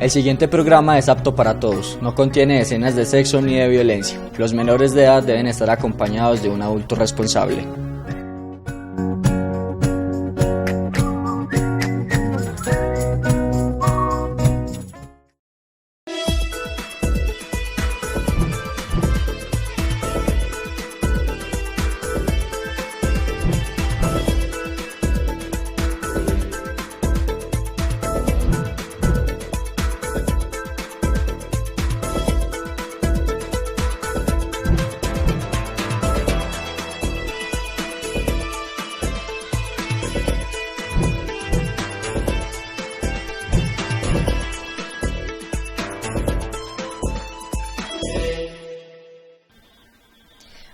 El siguiente programa es apto para todos, no contiene escenas de sexo ni de violencia. Los menores de edad deben estar acompañados de un adulto responsable.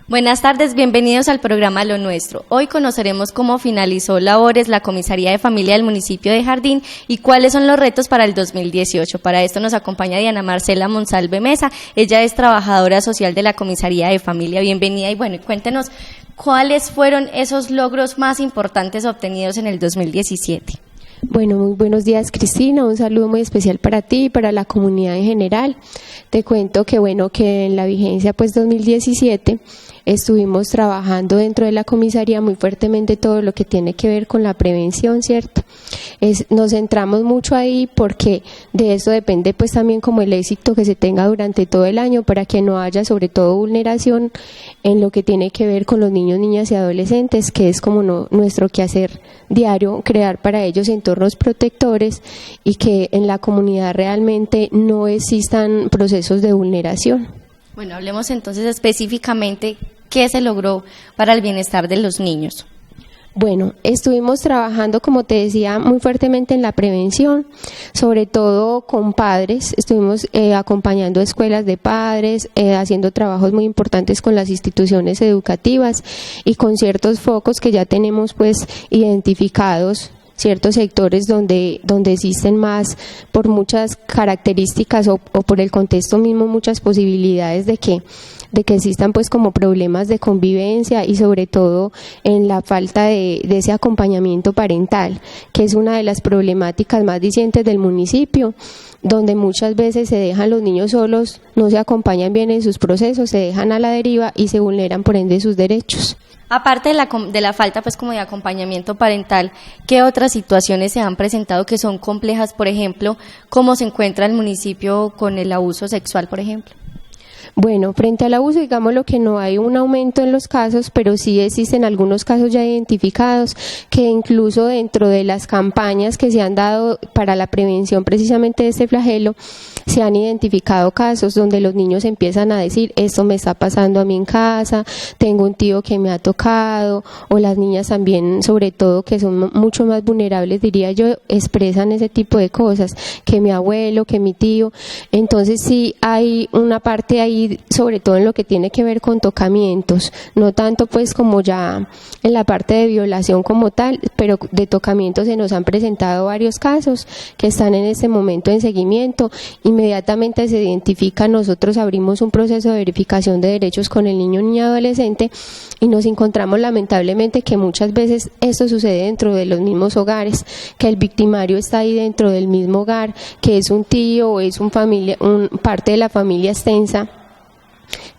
Buenas tardes, bienvenidos al programa Lo Nuestro. Hoy conoceremos cómo finalizó labores la Comisaría de Familia del municipio de Jardín y cuáles son los retos para el 2018. Para esto nos acompaña Diana Marcela Monsalve Mesa. Ella es trabajadora social de la Comisaría de Familia. Bienvenida y cuéntenos cuáles fueron esos logros más importantes obtenidos en el 2017. Bueno, muy buenos días, Cristina, un saludo muy especial para ti y para la comunidad en general. Te cuento que en la vigencia 2017 estuvimos trabajando dentro de la comisaría muy fuertemente todo lo que tiene que ver con la prevención, ¿cierto? Nos centramos mucho ahí porque de eso depende pues también como el éxito que se tenga durante todo el año para que no haya sobre todo vulneración en lo que tiene que ver con los niños, niñas y adolescentes, que es como nuestro quehacer diario, crear para ellos entornos protectores y que en la comunidad realmente no existan procesos de vulneración. Bueno, hablemos entonces específicamente qué se logró para el bienestar de los niños. Bueno, estuvimos trabajando, como te decía, muy fuertemente en la prevención, sobre todo con padres. Estuvimos acompañando escuelas de padres, haciendo trabajos muy importantes con las instituciones educativas y con ciertos focos que ya tenemos pues identificados, ciertos sectores donde existen más por muchas características o por el contexto mismo muchas posibilidades de que existan pues como problemas de convivencia y sobre todo en la falta de ese acompañamiento parental, que es una de las problemáticas más dicientes del municipio, donde muchas veces se dejan los niños solos, no se acompañan bien en sus procesos, se dejan a la deriva y se vulneran por ende sus derechos. Aparte de la falta pues como de acompañamiento parental, ¿qué otras situaciones se han presentado que son complejas? Por ejemplo, ¿cómo se encuentra el municipio con el abuso sexual, por ejemplo? Bueno, frente al abuso, digamos lo que no hay un aumento en los casos, pero sí existen algunos casos ya identificados que incluso dentro de las campañas que se han dado para la prevención precisamente de este flagelo, se han identificado casos donde los niños empiezan a decir, esto me está pasando a mí en casa, tengo un tío que me ha tocado, o las niñas también, sobre todo, que son mucho más vulnerables, diría yo, expresan ese tipo de cosas, que mi abuelo, que mi tío. Entonces sí hay una parte ahí, sobre todo en lo que tiene que ver con tocamientos, no tanto pues como ya en la parte de violación como tal, pero de tocamientos se nos han presentado varios casos que están en este momento en seguimiento. Inmediatamente se identifica, nosotros abrimos un proceso de verificación de derechos con el niño, niña, adolescente y nos encontramos lamentablemente que muchas veces esto sucede dentro de los mismos hogares, que el victimario está ahí dentro del mismo hogar, que es un tío o es parte de la familia extensa,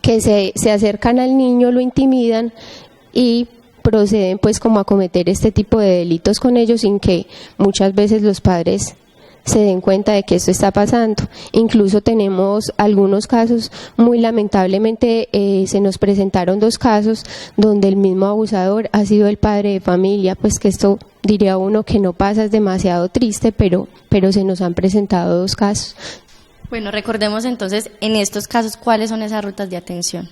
que se acercan al niño, lo intimidan y proceden pues como a cometer este tipo de delitos con ellos sin que muchas veces los padres se den cuenta de que esto está pasando. Incluso tenemos algunos casos, muy lamentablemente se nos presentaron 2 casos donde el mismo abusador ha sido el padre de familia, pues que esto diría uno que no pasa, es demasiado triste, pero se nos han presentado 2 casos. Bueno, recordemos entonces en estos casos cuáles son esas rutas de atención.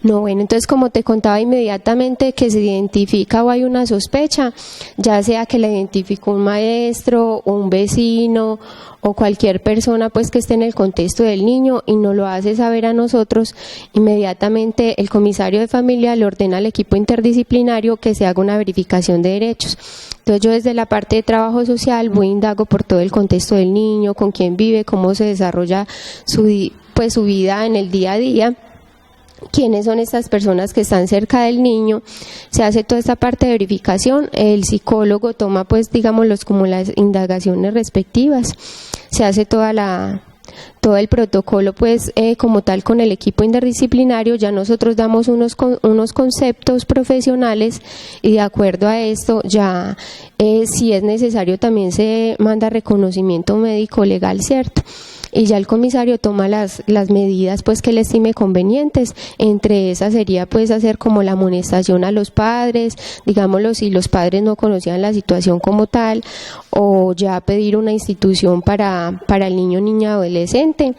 No, bueno, entonces como te contaba, inmediatamente que se identifica o hay una sospecha, ya sea que la identificó un maestro, un vecino o cualquier persona pues que esté en el contexto del niño y nos lo hace saber a nosotros, inmediatamente el comisario de familia le ordena al equipo interdisciplinario que se haga una verificación de derechos. Entonces yo desde la parte de trabajo social voy indago por todo el contexto del niño, con quién vive, cómo se desarrolla su vida en el día a día, quiénes son estas personas que están cerca del niño, se hace toda esta parte de verificación, el psicólogo toma pues digámoslos como las indagaciones respectivas, se hace todo el protocolo pues como tal con el equipo interdisciplinario. Ya nosotros damos unos conceptos profesionales y de acuerdo a esto ya si es necesario también se manda reconocimiento médico legal, ¿cierto? Y ya el comisario toma las medidas pues que le estime convenientes. Entre esas sería pues hacer como la amonestación a los padres, digámoslo, si los padres no conocían la situación como tal, o ya pedir una institución para el niño, niña, adolescente.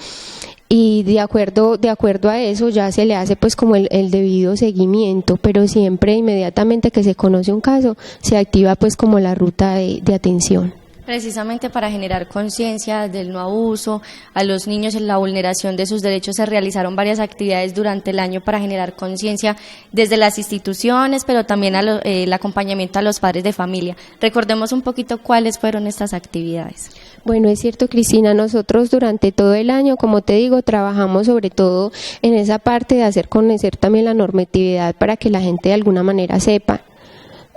Y de acuerdo a eso ya se le hace pues como el debido seguimiento, pero siempre inmediatamente que se conoce un caso se activa pues como la ruta de atención. Precisamente para generar conciencia del no abuso a los niños en la vulneración de sus derechos se realizaron varias actividades durante el año para generar conciencia desde las instituciones, pero también el acompañamiento a los padres de familia. Recordemos un poquito cuáles fueron estas actividades. Bueno, es cierto, Cristina, nosotros durante todo el año, como te digo, trabajamos sobre todo en esa parte de hacer conocer también la normatividad para que la gente de alguna manera sepa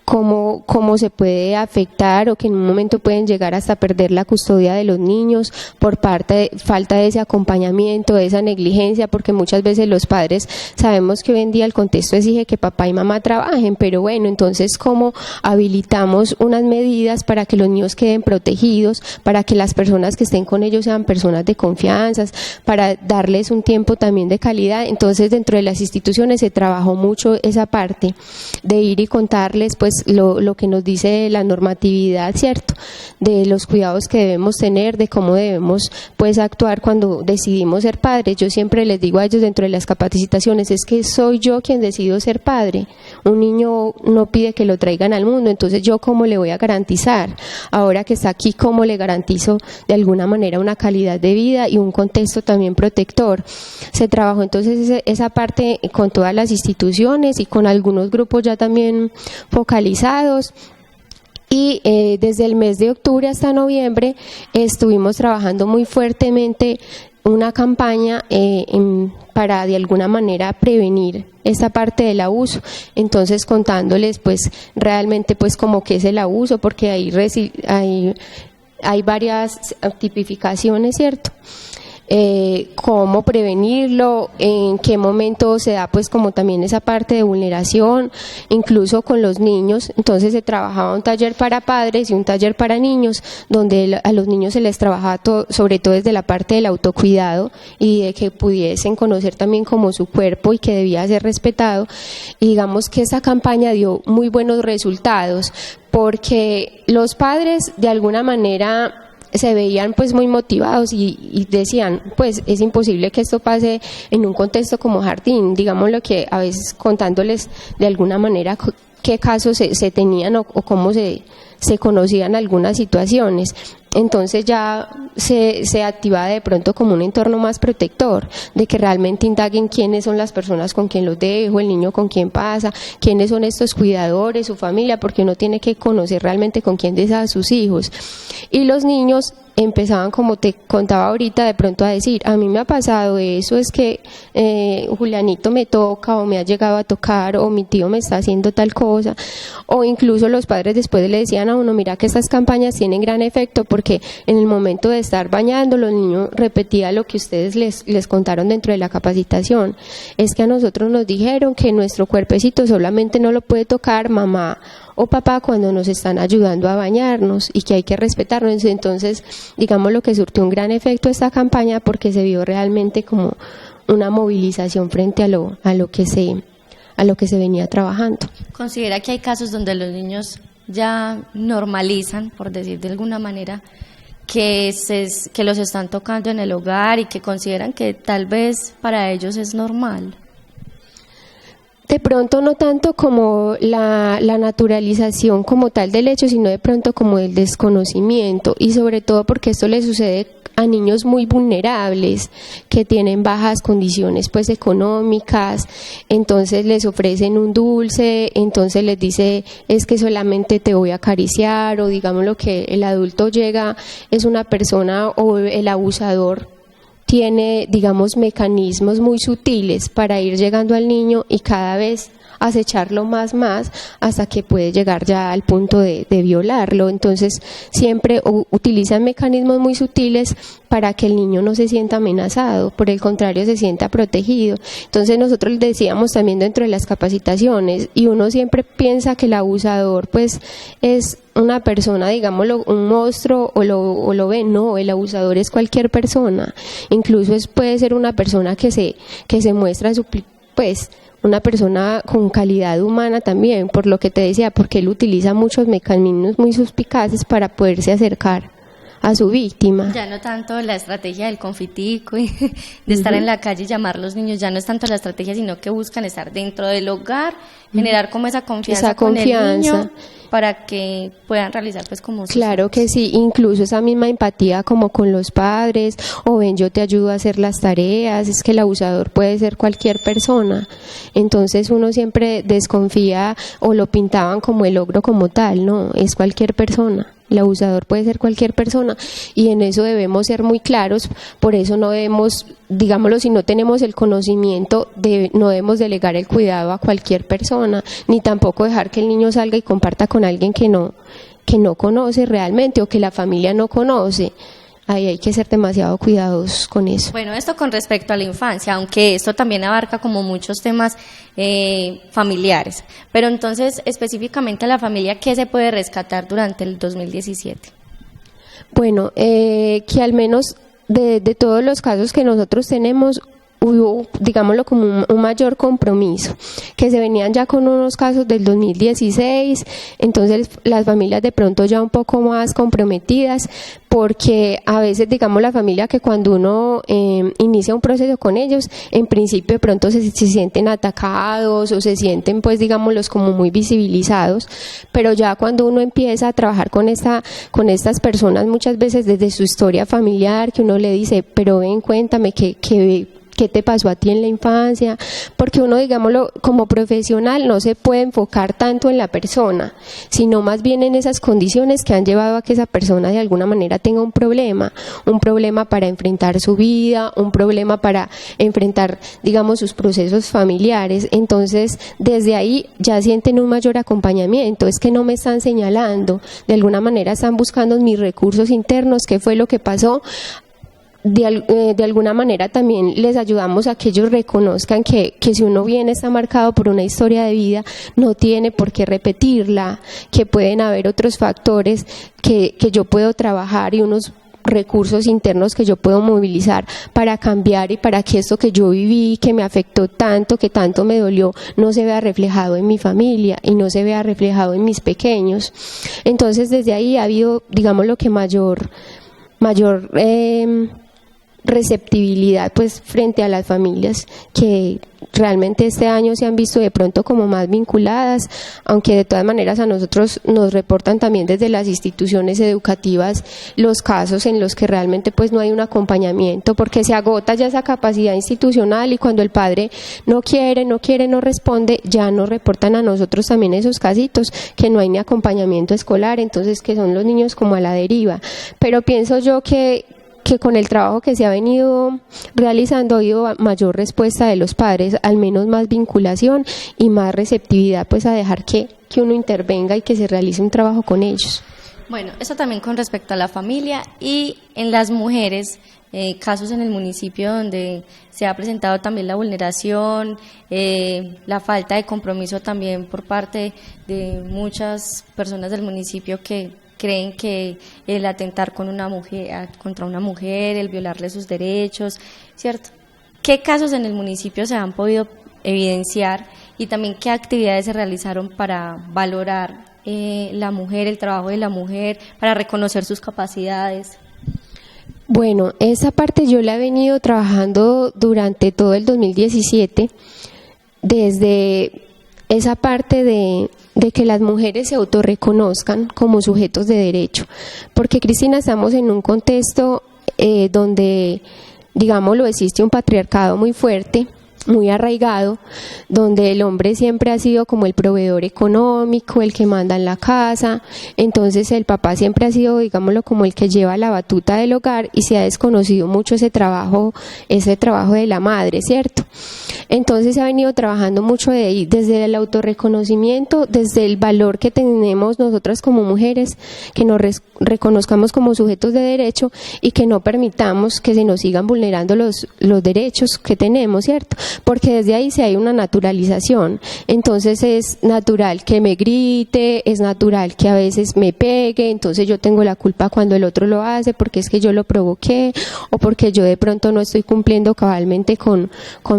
cómo se puede afectar o que en un momento pueden llegar hasta perder la custodia de los niños por falta de ese acompañamiento, de esa negligencia, porque muchas veces los padres sabemos que hoy en día el contexto exige que papá y mamá trabajen, pero bueno, entonces cómo habilitamos unas medidas para que los niños queden protegidos, para que las personas que estén con ellos sean personas de confianza, para darles un tiempo también de calidad. Entonces dentro de las instituciones se trabajó mucho esa parte de ir y contarles pues lo que nos dice la normatividad, ¿cierto? De los cuidados que debemos tener, de cómo debemos pues actuar cuando decidimos ser padres. Yo siempre les digo a ellos dentro de las capacitaciones, es que soy yo quien decido ser padre. Un niño no pide que lo traigan al mundo, entonces yo cómo le voy a garantizar, ahora que está aquí, cómo le garantizo de alguna manera una calidad de vida y un contexto también protector. Se trabajó entonces esa parte con todas las instituciones y con algunos grupos ya también focalizados. Y desde el mes de octubre hasta noviembre estuvimos trabajando muy fuertemente una campaña para de alguna manera prevenir esta parte del abuso, entonces contándoles pues realmente pues como qué es el abuso, porque hay varias tipificaciones, ¿cierto? Cómo prevenirlo, en qué momento se da pues como también esa parte de vulneración, incluso con los niños. Entonces se trabajaba un taller para padres y un taller para niños, donde a los niños se les trabajaba sobre todo desde la parte del autocuidado y de que pudiesen conocer también como su cuerpo y que debía ser respetado. Y digamos que esa campaña dio muy buenos resultados, porque los padres de alguna manera se veían pues muy motivados y decían, pues es imposible que esto pase en un contexto como jardín, digamos lo que a veces contándoles de alguna manera qué casos se tenían o cómo se conocían algunas situaciones. Entonces ya se activa de pronto como un entorno más protector, de que realmente indaguen quiénes son las personas con quien los dejo, el niño con quién pasa, quiénes son estos cuidadores, su familia, porque uno tiene que conocer realmente con quién deja a sus hijos. Y los niños empezaban, como te contaba ahorita, de pronto a decir, a mí me ha pasado eso, es que Julianito me toca o me ha llegado a tocar o mi tío me está haciendo tal cosa, o incluso los padres después le decían a uno, mira que estas campañas tienen gran efecto porque en el momento de estar bañando los niños repetía lo que ustedes les contaron dentro de la capacitación, es que a nosotros nos dijeron que nuestro cuerpecito solamente no lo puede tocar mamá o papá cuando nos están ayudando a bañarnos y que hay que respetarnos. Entonces, digamos lo que surtió un gran efecto esta campaña porque se vio realmente como una movilización frente a lo que se venía trabajando. ¿Considera que hay casos donde los niños ya normalizan, por decir de alguna manera, que los están tocando en el hogar y que consideran que tal vez para ellos es normal? De pronto no tanto como la naturalización como tal del hecho, sino de pronto como el desconocimiento, y sobre todo porque esto le sucede a niños muy vulnerables que tienen bajas condiciones pues económicas, entonces les ofrecen un dulce, entonces les dice es que solamente te voy a acariciar, o digamos lo que el adulto llega es una persona o el abusador tiene, digamos, mecanismos muy sutiles para ir llegando al niño y cada vez acecharlo más hasta que puede llegar ya al punto de violarlo. Entonces siempre utilizan mecanismos muy sutiles para que el niño no se sienta amenazado, por el contrario se sienta protegido. Entonces nosotros les decíamos también dentro de las capacitaciones, y uno siempre piensa que el abusador pues es una persona, digámoslo, un monstruo o lo ve. No, el abusador es cualquier persona, incluso puede ser una persona que se muestra pues una persona con calidad humana también, por lo que te decía, porque él utiliza muchos mecanismos muy suspicaces para poderse acercar a su víctima. Ya no tanto la estrategia del confitico y de estar en la calle y llamar a los niños, ya no es tanto la estrategia, sino que buscan estar dentro del hogar, generar como esa confianza con el niño para que puedan realizar pues como claro que sí, incluso esa misma empatía como con los padres, o ven, yo te ayudo a hacer las tareas. Es que el abusador puede ser cualquier persona, entonces uno siempre desconfía o lo pintaban como el ogro como tal. No, es cualquier persona. El abusador puede ser cualquier persona, y en eso debemos ser muy claros. Por eso no debemos, digámoslo, si no tenemos el conocimiento, no debemos delegar el cuidado a cualquier persona, ni tampoco dejar que el niño salga y comparta con alguien que no conoce realmente, o que la familia no conoce. Ahí hay que ser demasiado cuidadosos con eso. Bueno, esto con respecto a la infancia, aunque esto también abarca como muchos temas familiares. Pero entonces, específicamente a la familia, ¿qué se puede rescatar durante el 2017? Bueno, que al menos de todos los casos que nosotros tenemos, hubo, digámoslo, como un mayor compromiso, que se venían ya con unos casos del 2016, entonces las familias de pronto ya un poco más comprometidas, porque a veces, digamos, la familia que cuando uno inicia un proceso con ellos, en principio de pronto se sienten atacados o se sienten, pues, digámoslos, como muy visibilizados, pero ya cuando uno empieza a trabajar con estas personas, muchas veces desde su historia familiar, que uno le dice, pero ven, cuéntame, ¿qué te pasó a ti en la infancia? Porque uno, digámoslo, como profesional no se puede enfocar tanto en la persona, sino más bien en esas condiciones que han llevado a que esa persona de alguna manera tenga un problema para enfrentar su vida, un problema para enfrentar, digamos, sus procesos familiares. Entonces, desde ahí ya sienten un mayor acompañamiento. Es que no me están señalando, de alguna manera están buscando mis recursos internos, qué fue lo que pasó. De alguna manera también les ayudamos a que ellos reconozcan que si uno bien está marcado por una historia de vida, no tiene por qué repetirla, que pueden haber otros factores que yo puedo trabajar y unos recursos internos que yo puedo movilizar para cambiar y para que esto que yo viví, que me afectó tanto, que tanto me dolió, no se vea reflejado en mi familia y no se vea reflejado en mis pequeños. Entonces, desde ahí ha habido, digamos, lo que mayor receptibilidad pues frente a las familias, que realmente este año se han visto de pronto como más vinculadas, aunque de todas maneras a nosotros nos reportan también desde las instituciones educativas los casos en los que realmente pues no hay un acompañamiento, porque se agota ya esa capacidad institucional, y cuando el padre no quiere, no responde, ya nos reportan a nosotros también esos casitos, que no hay ni acompañamiento escolar, entonces que son los niños como a la deriva. Pero pienso yo que con el trabajo que se ha venido realizando ha habido mayor respuesta de los padres, al menos más vinculación y más receptividad pues a dejar que uno intervenga y que se realice un trabajo con ellos. Bueno, eso también con respecto a la familia. Y en las mujeres, casos en el municipio donde se ha presentado también la vulneración, la falta de compromiso también por parte de muchas personas del municipio que creen que el atentar contra una mujer, el violarle sus derechos, ¿cierto? ¿Qué casos en el municipio se han podido evidenciar y también qué actividades se realizaron para valorar la mujer, el trabajo de la mujer, para reconocer sus capacidades? Bueno, esa parte yo la he venido trabajando durante todo el 2017, desde esa parte de que las mujeres se autorreconozcan como sujetos de derecho, porque, Cristina, estamos en un contexto donde, digámoslo, existe un patriarcado muy fuerte, muy arraigado, donde el hombre siempre ha sido como el proveedor económico, el que manda en la casa. Entonces el papá siempre ha sido, digámoslo, como el que lleva la batuta del hogar, y se ha desconocido mucho ese trabajo de la madre, ¿cierto? Entonces se ha venido trabajando mucho de ahí, desde el autorreconocimiento, desde el valor que tenemos nosotras como mujeres, que nos reconozcamos como sujetos de derecho y que no permitamos que se nos sigan vulnerando los derechos que tenemos, ¿cierto? Porque desde ahí sí hay una naturalización. Entonces es natural que me grite, es natural que a veces me pegue, entonces yo tengo la culpa cuando el otro lo hace porque es que yo lo provoqué, o porque yo de pronto no estoy cumpliendo cabalmente con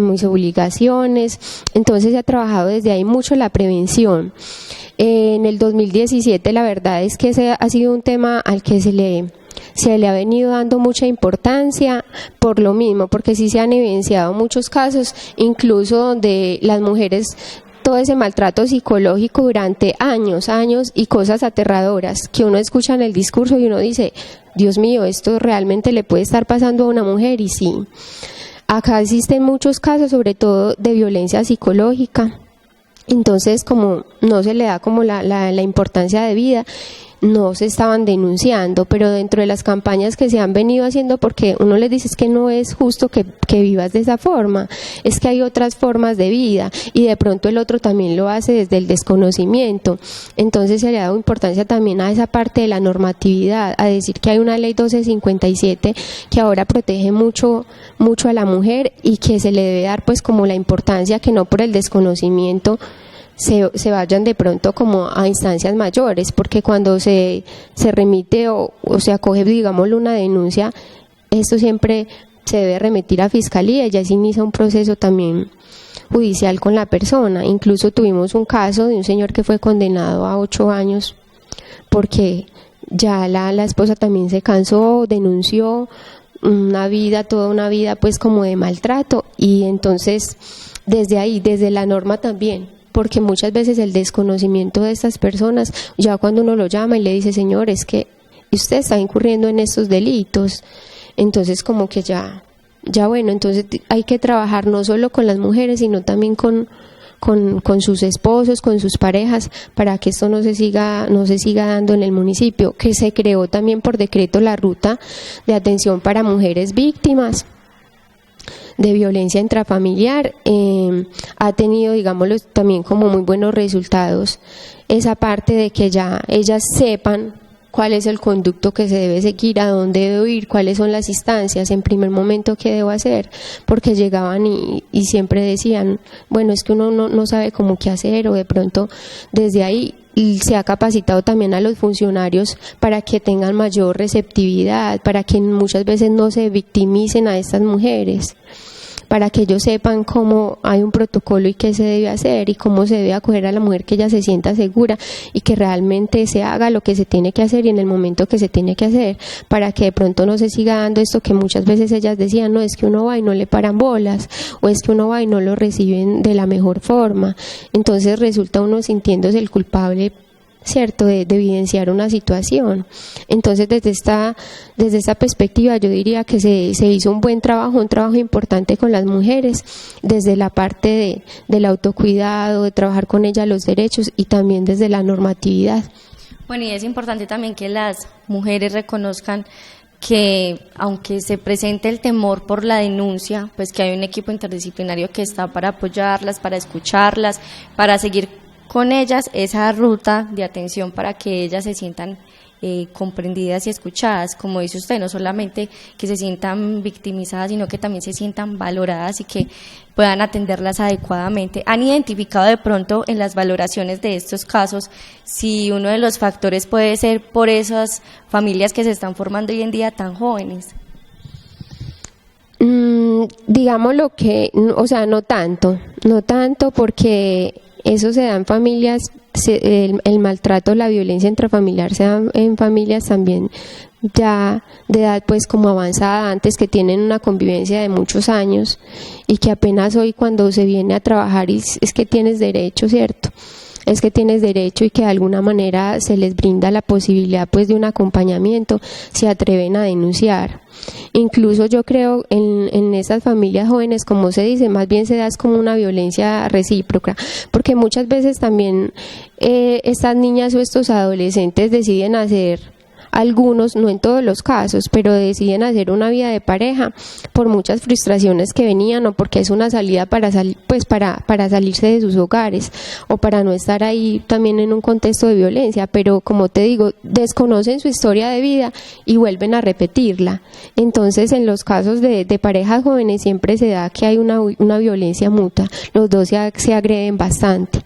mis obligaciones. Entonces se ha trabajado desde ahí mucho la prevención. En el 2017 la verdad es que ese ha sido un tema al que se le ha venido dando mucha importancia por lo mismo, porque sí se han evidenciado muchos casos, incluso donde las mujeres, todo ese maltrato psicológico durante años y cosas aterradoras que uno escucha en el discurso y uno dice, Dios mío, esto realmente le puede estar pasando a una mujer. Y sí, acá existen muchos casos, sobre todo de violencia psicológica. Entonces, como no se le da como la importancia debida, no se estaban denunciando, pero dentro de las campañas que se han venido haciendo, porque uno les dice es que no es justo que vivas de esa forma, es que hay otras formas de vida, y de pronto el otro también lo hace desde el desconocimiento. Entonces se le ha dado importancia también a esa parte de la normatividad, a decir que hay una ley 1257 que ahora protege mucho a la mujer, y que se le debe dar pues como la importancia, que no por el desconocimiento se vayan de pronto como a instancias mayores, porque cuando se remite o se acoge, digámoslo, una denuncia, esto siempre se debe remitir a fiscalía, y ya se inicia un proceso también judicial con la persona. Incluso tuvimos un caso de un señor que fue condenado a 8 años porque ya la esposa también se cansó, denunció toda una vida pues como de maltrato, y entonces desde ahí, desde la norma también, porque muchas veces el desconocimiento de estas personas, ya cuando uno lo llama y le dice, señor, es que usted está incurriendo en estos delitos, entonces como que ya bueno, entonces hay que trabajar no solo con las mujeres, sino también con sus esposos, con sus parejas, para que esto no se siga dando en el municipio, que se creó también por decreto la ruta de atención para mujeres víctimas de violencia intrafamiliar. Ha tenido, digámoslo, también como muy buenos resultados esa parte de que ya ellas sepan cuál es el conducto que se debe seguir, a dónde debo ir, cuáles son las instancias, en primer momento qué debo hacer, porque llegaban y siempre decían, bueno, es que uno no sabe cómo qué hacer, o de pronto desde ahí se ha capacitado también a los funcionarios para que tengan mayor receptividad, para que muchas veces no se victimicen a estas mujeres, para que ellos sepan cómo hay un protocolo y qué se debe hacer, y cómo se debe acoger a la mujer, que ella se sienta segura y que realmente se haga lo que se tiene que hacer y en el momento que se tiene que hacer, para que de pronto no se siga dando esto que muchas veces ellas decían, no, es que uno va y no le paran bolas, o es que uno va y no lo reciben de la mejor forma. Entonces resulta uno sintiéndose el culpable, ¿cierto?, de evidenciar una situación. Entonces desde esta perspectiva yo diría que se hizo un buen trabajo, un trabajo importante con las mujeres, desde la parte del autocuidado, de trabajar con ellas los derechos, y también desde la normatividad. Bueno, y es importante también que las mujeres reconozcan que aunque se presente el temor por la denuncia, pues que hay un equipo interdisciplinario que está para apoyarlas, para escucharlas, para seguir con ellas esa ruta de atención para que ellas se sientan comprendidas y escuchadas, como dice usted, no solamente que se sientan victimizadas, sino que también se sientan valoradas y que puedan atenderlas adecuadamente. ¿Han identificado de pronto en las valoraciones de estos casos si uno de los factores puede ser por esas familias que se están formando hoy en día tan jóvenes? Digámoslo que, o sea, no tanto porque eso se da en familias, el maltrato, la violencia intrafamiliar se da en familias también ya de edad pues como avanzada, antes, que tienen una convivencia de muchos años y que apenas hoy cuando se viene a trabajar es que tienes derecho, ¿cierto? es que tienes derecho y que de alguna manera se les brinda la posibilidad pues de un acompañamiento, se atreven a denunciar. Incluso yo creo en esas familias jóvenes, como se dice, más bien se da es como una violencia recíproca, porque muchas veces también estas niñas o estos adolescentes deciden hacer, algunos, no en todos los casos, pero deciden hacer una vida de pareja por muchas frustraciones que venían o porque es una salida para salirse de sus hogares o para no estar ahí también en un contexto de violencia, pero como te digo, desconocen su historia de vida y vuelven a repetirla. Entonces, en los casos de parejas jóvenes siempre se da que hay una violencia mutua, los dos se agreden bastante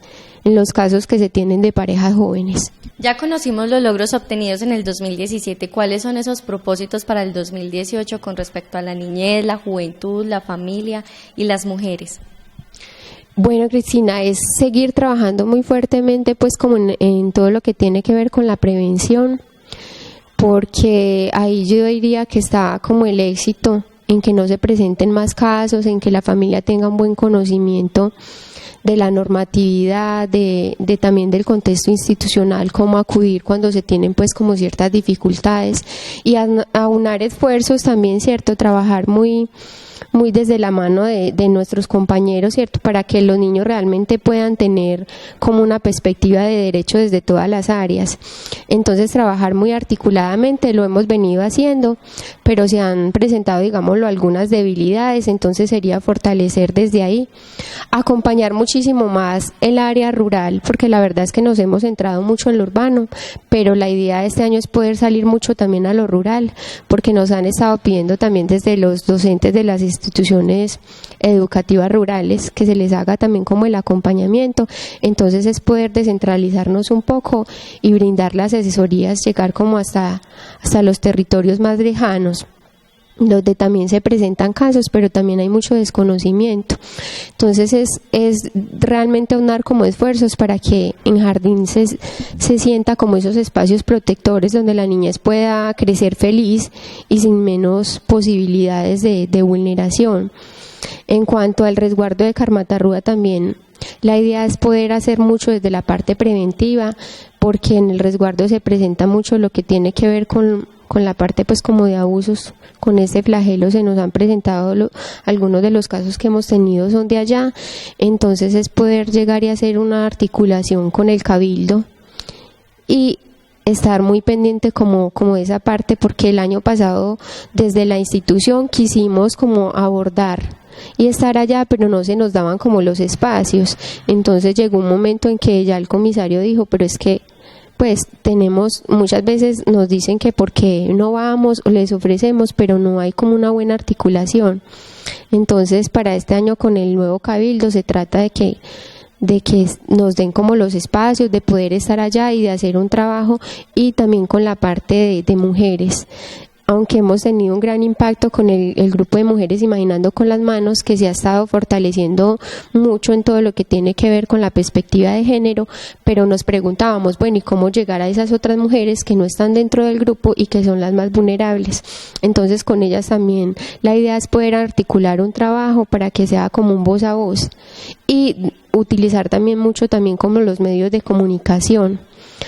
en los casos que se tienen de parejas jóvenes. Ya conocimos los logros obtenidos en el 2017. ¿Cuáles son esos propósitos para el 2018 con respecto a la niñez, la juventud, la familia y las mujeres? Bueno, Cristina, es seguir trabajando muy fuertemente pues como en todo lo que tiene que ver con la prevención, porque ahí yo diría que está como el éxito en que no se presenten más casos, en que la familia tenga un buen conocimiento de la normatividad, de también del contexto institucional, cómo acudir cuando se tienen pues como ciertas dificultades y aunar esfuerzos también, cierto, trabajar muy desde la mano de nuestros compañeros, cierto, para que los niños realmente puedan tener como una perspectiva de derecho desde todas las áreas. Entonces trabajar muy articuladamente, lo hemos venido haciendo, pero se han presentado, digámoslo, algunas debilidades, entonces sería fortalecer desde ahí, acompañar muchísimo más el área rural, porque la verdad es que nos hemos centrado mucho en lo urbano, pero la idea de este año es poder salir mucho también a lo rural, porque nos han estado pidiendo también desde los docentes de las instituciones educativas rurales que se les haga también como el acompañamiento. Entonces es poder descentralizarnos un poco y brindar las asesorías, llegar como hasta los territorios más lejanos, donde también se presentan casos, pero también hay mucho desconocimiento. Entonces es realmente aunar como esfuerzos para que en Jardín se sienta como esos espacios protectores donde la niñez pueda crecer feliz y sin menos posibilidades de vulneración. En cuanto al resguardo de Carmatarrúa también, la idea es poder hacer mucho desde la parte preventiva, porque en el resguardo se presenta mucho lo que tiene que ver con la parte pues como de abusos. Con este flagelo se nos han presentado algunos de los casos que hemos tenido son de allá, entonces es poder llegar y hacer una articulación con el cabildo y estar muy pendiente como de esa parte, porque el año pasado desde la institución quisimos como abordar y estar allá, pero no se nos daban como los espacios. Entonces llegó un momento en que ya el comisario dijo, pero es que pues tenemos, muchas veces nos dicen que por qué no vamos o les ofrecemos, pero no hay como una buena articulación. Entonces para este año con el nuevo cabildo se trata de que nos den como los espacios de poder estar allá y de hacer un trabajo, y también con la parte de mujeres. Aunque hemos tenido un gran impacto con el grupo de Mujeres Imaginando con las Manos, que se ha estado fortaleciendo mucho en todo lo que tiene que ver con la perspectiva de género, pero nos preguntábamos, bueno, ¿y cómo llegar a esas otras mujeres que no están dentro del grupo y que son las más vulnerables? Entonces con ellas también la idea es poder articular un trabajo para que sea como un voz a voz y utilizar también mucho también como los medios de comunicación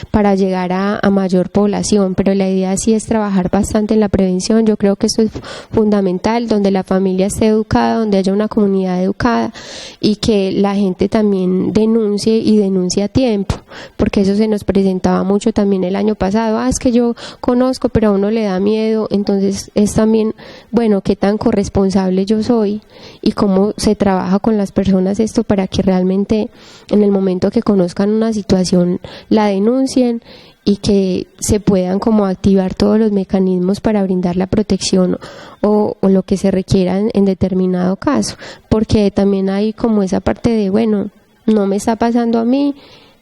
para llegar a mayor población, pero la idea sí es trabajar bastante en la prevención. Yo creo que eso es fundamental, donde la familia esté educada, donde haya una comunidad educada y que la gente también denuncie y denuncie a tiempo, porque eso se nos presentaba mucho también el año pasado, es que yo conozco pero a uno le da miedo. Entonces es también, bueno, qué tan corresponsable yo soy y cómo se trabaja con las personas esto para que realmente en el momento que conozcan una situación la denuncien y que se puedan como activar todos los mecanismos para brindar la protección o lo que se requiera en determinado caso, porque también hay como esa parte de, bueno, no me está pasando a mí,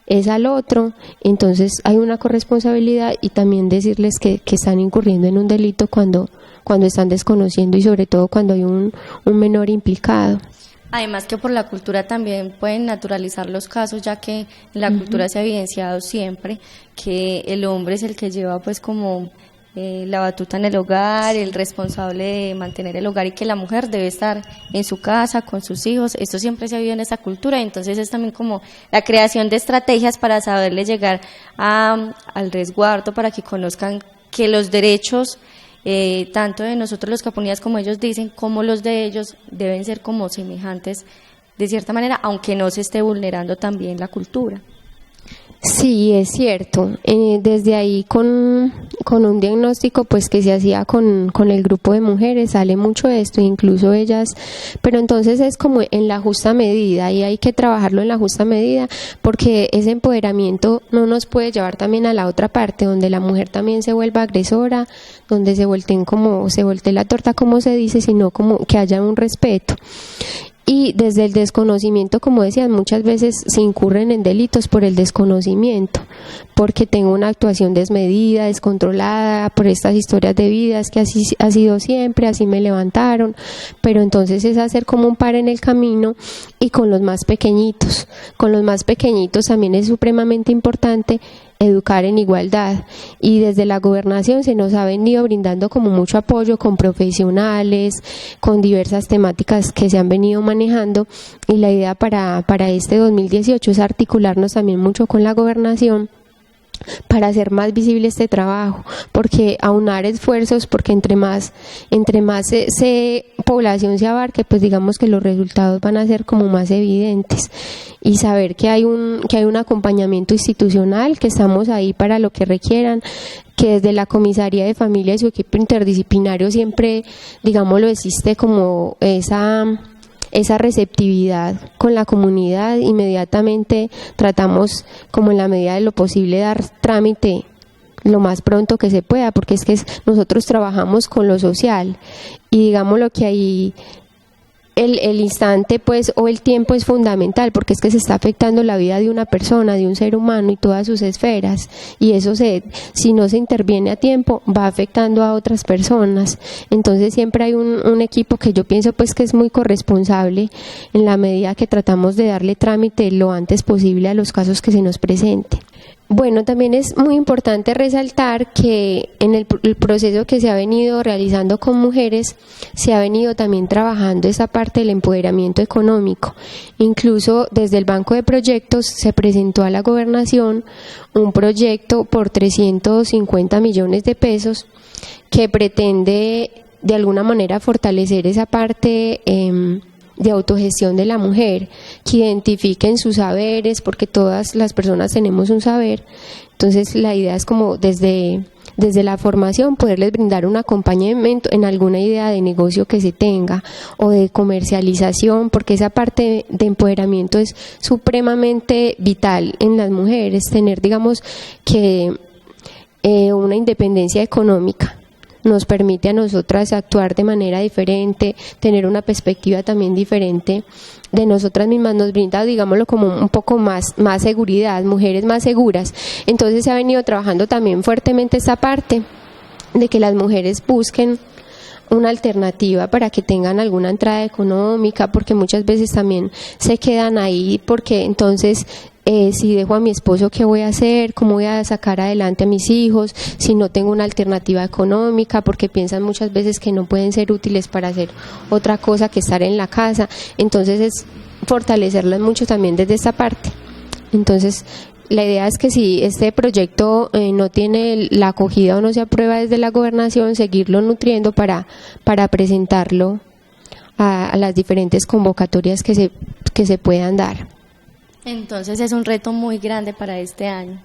es al otro. Entonces hay una corresponsabilidad y también decirles que están incurriendo en un delito cuando están desconociendo, y sobre todo cuando hay un menor implicado. Además que por la cultura también pueden naturalizar los casos, ya que en la cultura se ha evidenciado siempre que el hombre es el que lleva pues como la batuta en el hogar, el responsable de mantener el hogar y que la mujer debe estar en su casa con sus hijos. Esto siempre se ha vivido en esa cultura, entonces es también como la creación de estrategias para saberle llegar al resguardo, para que conozcan que los derechos, tanto de nosotros los caponías como ellos dicen, como los de ellos, deben ser como semejantes de cierta manera, aunque no se esté vulnerando también la cultura. Sí, es cierto. Desde ahí con un diagnóstico pues que se hacía con el grupo de mujeres sale mucho esto, incluso ellas, pero entonces es como en la justa medida y hay que trabajarlo en la justa medida porque ese empoderamiento no nos puede llevar también a la otra parte donde la mujer también se vuelva agresora, donde se voltee la torta como se dice, sino como que haya un respeto. Y desde el desconocimiento, como decían, muchas veces se incurren en delitos por el desconocimiento, porque tengo una actuación desmedida, descontrolada, por estas historias de vida, es que así ha sido siempre, así me levantaron, pero entonces es hacer como un par en el camino y con los más pequeñitos también es supremamente importante educar en igualdad y desde la gobernación se nos ha venido brindando como mucho apoyo con profesionales, con diversas temáticas que se han venido manejando y la idea para este 2018 es articularnos también mucho con la gobernación para hacer más visible este trabajo, porque aunar esfuerzos, porque entre más población se abarque, pues digamos que los resultados van a ser como más evidentes y saber que hay un acompañamiento institucional, que estamos ahí para lo que requieran, que desde la Comisaría de Familia y su equipo interdisciplinario siempre, digámoslo, existe como esa receptividad con la comunidad. Inmediatamente tratamos como en la medida de lo posible dar trámite lo más pronto que se pueda, porque es que nosotros trabajamos con lo social y digámoslo que ahí el instante pues o el tiempo es fundamental porque es que se está afectando la vida de una persona, de un ser humano y todas sus esferas y eso si no se interviene a tiempo va afectando a otras personas. Entonces siempre hay un equipo que yo pienso pues que es muy corresponsable en la medida que tratamos de darle trámite lo antes posible a los casos que se nos presenten. Bueno, también es muy importante resaltar que en el proceso que se ha venido realizando con mujeres, se ha venido también trabajando esa parte del empoderamiento económico. Incluso desde el Banco de Proyectos se presentó a la gobernación un proyecto por 350 millones de pesos que pretende de alguna manera fortalecer esa parte de autogestión de la mujer, que identifiquen sus saberes, porque todas las personas tenemos un saber. Entonces la idea es como desde la formación poderles brindar un acompañamiento en alguna idea de negocio que se tenga o de comercialización, porque esa parte de empoderamiento es supremamente vital en las mujeres, tener digamos que una independencia económica nos permite a nosotras actuar de manera diferente, tener una perspectiva también diferente de nosotras mismas, nos brinda, digámoslo, como un poco más seguridad, mujeres más seguras. Entonces se ha venido trabajando también fuertemente esta parte de que las mujeres busquen una alternativa para que tengan alguna entrada económica, porque muchas veces también se quedan ahí, porque entonces si dejo a mi esposo, ¿qué voy a hacer? ¿Cómo voy a sacar adelante a mis hijos? Si no tengo una alternativa económica, porque piensan muchas veces que no pueden ser útiles para hacer otra cosa que estar en la casa. Entonces es fortalecerlas mucho también desde esta parte. Entonces la idea es que si este proyecto no tiene la acogida o no se aprueba desde la gobernación, seguirlo nutriendo para presentarlo a las diferentes convocatorias que se puedan dar. Entonces es un reto muy grande para este año.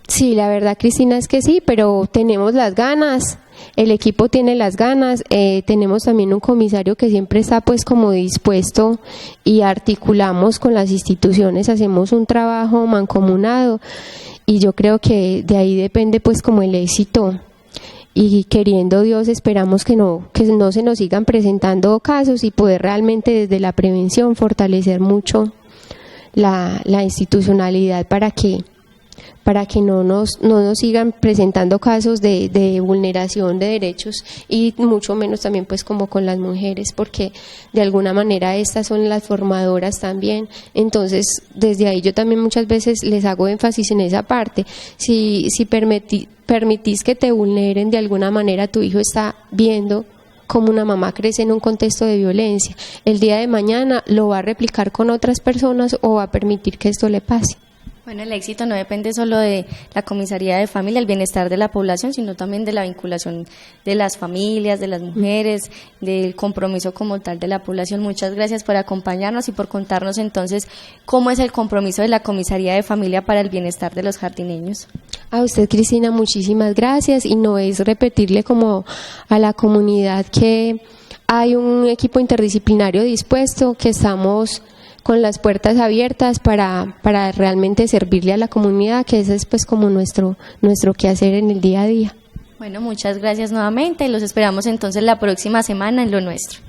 Sí, la verdad, Cristina, es que sí, pero tenemos las ganas, el equipo tiene las ganas, tenemos también un comisario que siempre está pues como dispuesto y articulamos con las instituciones, hacemos un trabajo mancomunado y yo creo que de ahí depende pues como el éxito. Y queriendo Dios esperamos que no se nos sigan presentando casos y poder realmente desde la prevención fortalecer mucho la institucionalidad para que que no nos sigan presentando casos de vulneración de derechos, y mucho menos también pues como con las mujeres, porque de alguna manera estas son las formadoras también. Entonces desde ahí yo también muchas veces les hago énfasis en esa parte. Si permitís que te vulneren de alguna manera, tu hijo está viendo cómo una mamá crece en un contexto de violencia. El día de mañana lo va a replicar con otras personas o va a permitir que esto le pase. Bueno, el éxito no depende solo de la Comisaría de Familia, el bienestar de la población, sino también de la vinculación de las familias, de las mujeres, del compromiso como tal de la población. Muchas gracias por acompañarnos y por contarnos entonces cómo es el compromiso de la Comisaría de Familia para el bienestar de los jardineños. A usted, Cristina, muchísimas gracias, y no es repetirle como a la comunidad que hay un equipo interdisciplinario dispuesto, que estamos con las puertas abiertas para realmente servirle a la comunidad, que ese es pues como nuestro quehacer en el día a día. Bueno, muchas gracias nuevamente, los esperamos entonces la próxima semana en Lo Nuestro.